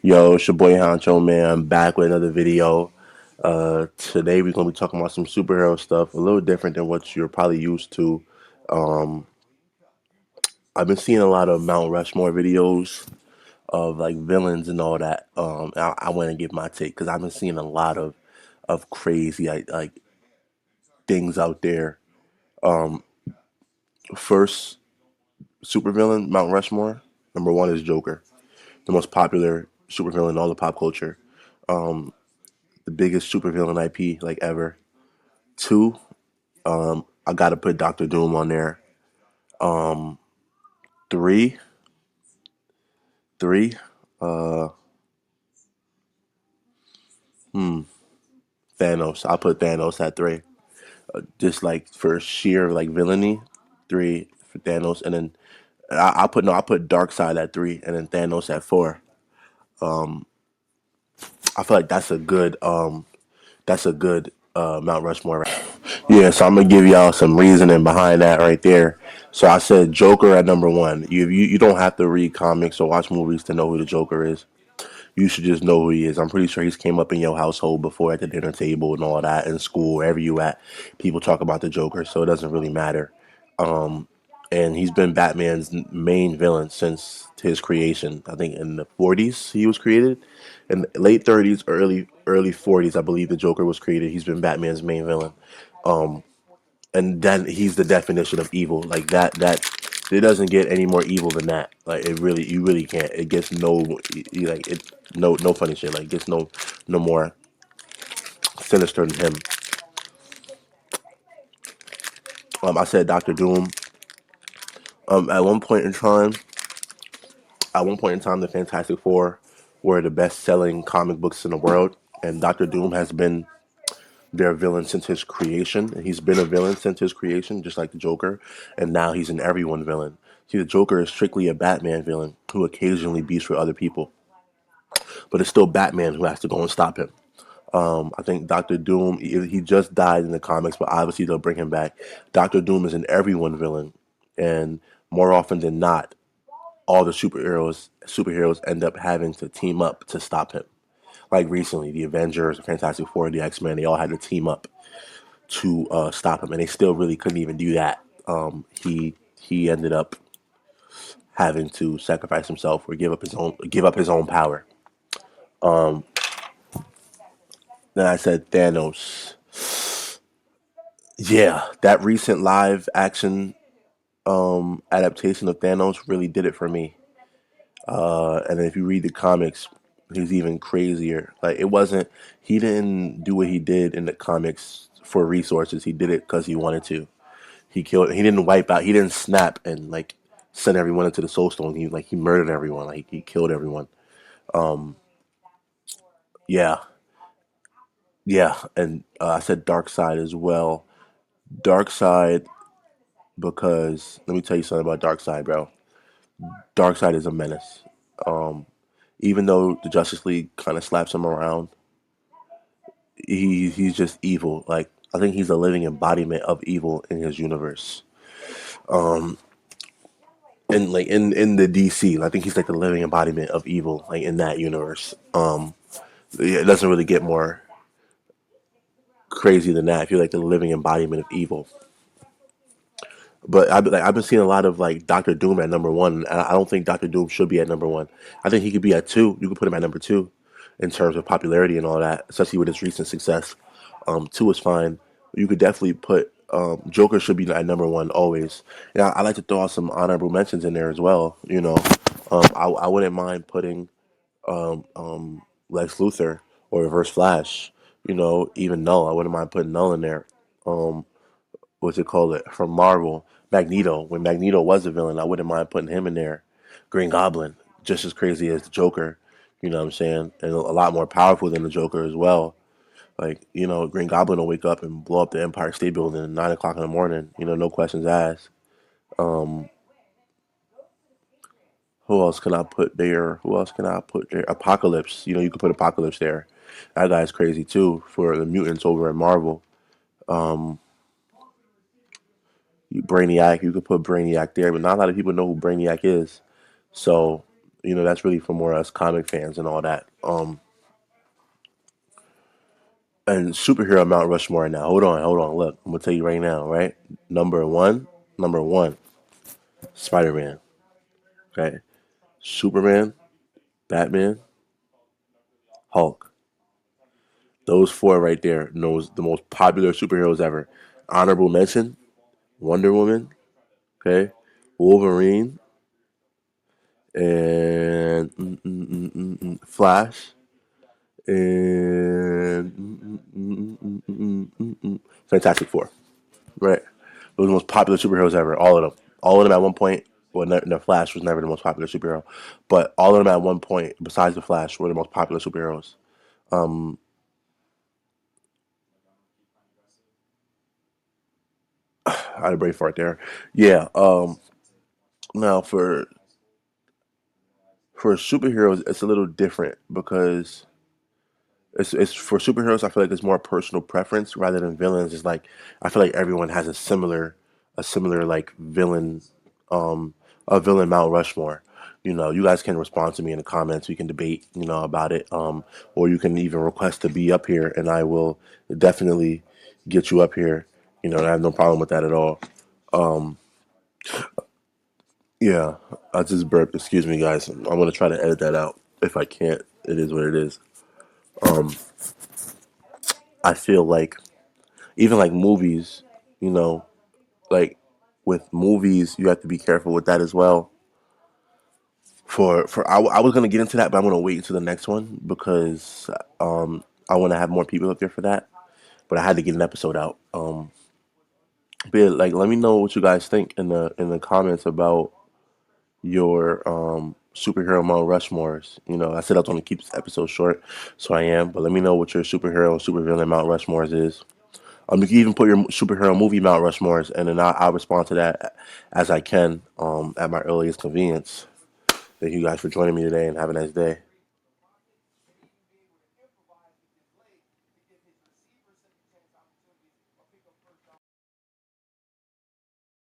Yo, it's your boy Honcho, man. I'm back with another video. Today we're gonna be talking about some superhero stuff, a little different than what you're probably used to. Um, I've been seeing a lot of Mount Rushmore videos of like villains and all that. I want to give my take because I've been seeing a lot of crazy like things out there. Um, First supervillain Mount Rushmore. Number one is Joker, the most popular supervillain in all of pop culture. Um, the biggest supervillain IP like ever. Two, I gotta put Doctor Doom on there. Um, three, three, uh, hmm, Thanos. I'll put Thanos at three. Just like for sheer like villainy, three for Thanos, and then I'll put no, I'll put Darkseid at three, and then Thanos at four. Um, I feel like that's a good Mount Rushmore. Yeah, so I'm gonna give y'all some reasoning behind that right there. So I said Joker at number one. You don't have to read comics or watch movies to know who the Joker is. You should just know who he is. I'm pretty sure he's came up in your household before at the dinner table and all that, in school, wherever you at. People talk about the Joker, so it doesn't really matter. Um, and he's been Batman's main villain since his creation. I think in the 40s he was created, in the late 30s, early 40s, I believe the Joker was created. He's been Batman's main villain. Um, and then he's the definition of evil. Like that it doesn't get any more evil than that. Like it really, you really can't. It gets like it no funny shit. Like it gets no more sinister than him. I said Doctor Doom. Um, at one point in time, at one point in time, the Fantastic Four were the best-selling comic books in the world, and Doctor Doom has been their villain since his creation. He's been a villain since his creation, just like the Joker, and now he's an everyone villain. See, the Joker is strictly a Batman villain who occasionally beats for other people, but it's still Batman who has to go and stop him. I think Doctor Doom, he just died in the comics, but obviously they'll bring him back. Doctor Doom is an everyone villain, and more often than not, all the superheroes end up having to team up to stop him. Like recently, the Avengers, the Fantastic Four, the X-Men, they all had to team up to stop him, and they still really couldn't even do that. He ended up having to sacrifice himself or give up his own power. Um, then I said Thanos. Yeah, that recent live action adaptation of Thanos really did it for me. And if you read the comics, he's even crazier. Like it wasn't, he didn't do what he did in the comics for resources. He did it because he wanted to. He killed. He didn't wipe out. He didn't snap and like send everyone into the Soul Stone. He murdered everyone. Like he killed everyone. Um, yeah, yeah. And I said Dark Side as well. Dark Side because let me tell you something about Dark Side, bro. Dark Side is a menace. Um, Even though the Justice League kind of slaps him around, he's just evil. Like I think he's a living embodiment of evil in his universe. Um, and like in the DC, I think he's like the living embodiment of evil, like in that universe. Yeah, it doesn't really get more crazy than that. If you're like the living embodiment of evil, but I've been seeing a lot of like Doctor Doom at number one. And I don't think Doctor Doom should be at number one. I think he could be at two. You could put him at number two in terms of popularity and all that, especially with his recent success. Two is fine. You could definitely put Joker should be at number one always. And I like to throw out some honorable mentions in there as well. I wouldn't mind putting Lex Luthor or Reverse Flash. Even Null. I wouldn't mind putting Null in there. Um, what's it called it from Marvel? Magneto. When Magneto was a villain, I wouldn't mind putting him in there. Green Goblin, just as crazy as the Joker. You know what I'm saying? And a lot more powerful than the Joker as well. Like, Green Goblin will wake up and blow up the Empire State Building at 9 o'clock in the morning. No questions asked. Um, who else can I put there? Who else can I put there? Apocalypse. You could put Apocalypse there. That guy's crazy too for the mutants over at Marvel. Um, Brainiac, you could put Brainiac there, but not a lot of people know who Brainiac is. So That's really for more us comic fans and all that. And superhero Mount Rushmore now. Hold on. Look, I'm gonna tell you right now, right? Number one, number one, Spider Man. Okay, Superman, Batman, Hulk. Those four right there knows the most popular superheroes ever. Honorable mention: Wonder Woman. Okay, Wolverine and Flash and Fantastic Four. Right. Those are the most popular superheroes ever. All of them. All of them at one point. Well, the Flash was never the most popular superhero, but all of them at one point, besides the Flash, were the most popular superheroes. Um, I had a brain fart there. Yeah. Now for superheroes, it's a little different because it's for superheroes. I feel like it's more personal preference rather than villains. It's like I feel like everyone has a similar like a villain Mount Rushmore. You guys can respond to me in the comments. We can debate, about it. Or you can even request to be up here, and I will definitely get you up here. And I have no problem with that at all. Um, yeah, I just burped. Excuse me, guys. I'm gonna try to edit that out. If I can't, it is what it is. Um, I feel like even like movies, you know, like with movies, you have to be careful with that as well. I was gonna get into that, but I'm gonna wait until the next one because I want to have more people up there for that. But I had to get an episode out. But yeah, like, let me know what you guys think in the comments about your superhero Mount Rushmores. I said I was gonna keep this episode short, so I am. But let me know what your superhero supervillain Mount Rushmores is. You can even put your superhero movie Mount Rushmores, and then I'll respond to that as I can at my earliest convenience. Thank you guys for joining me today, and have a nice day.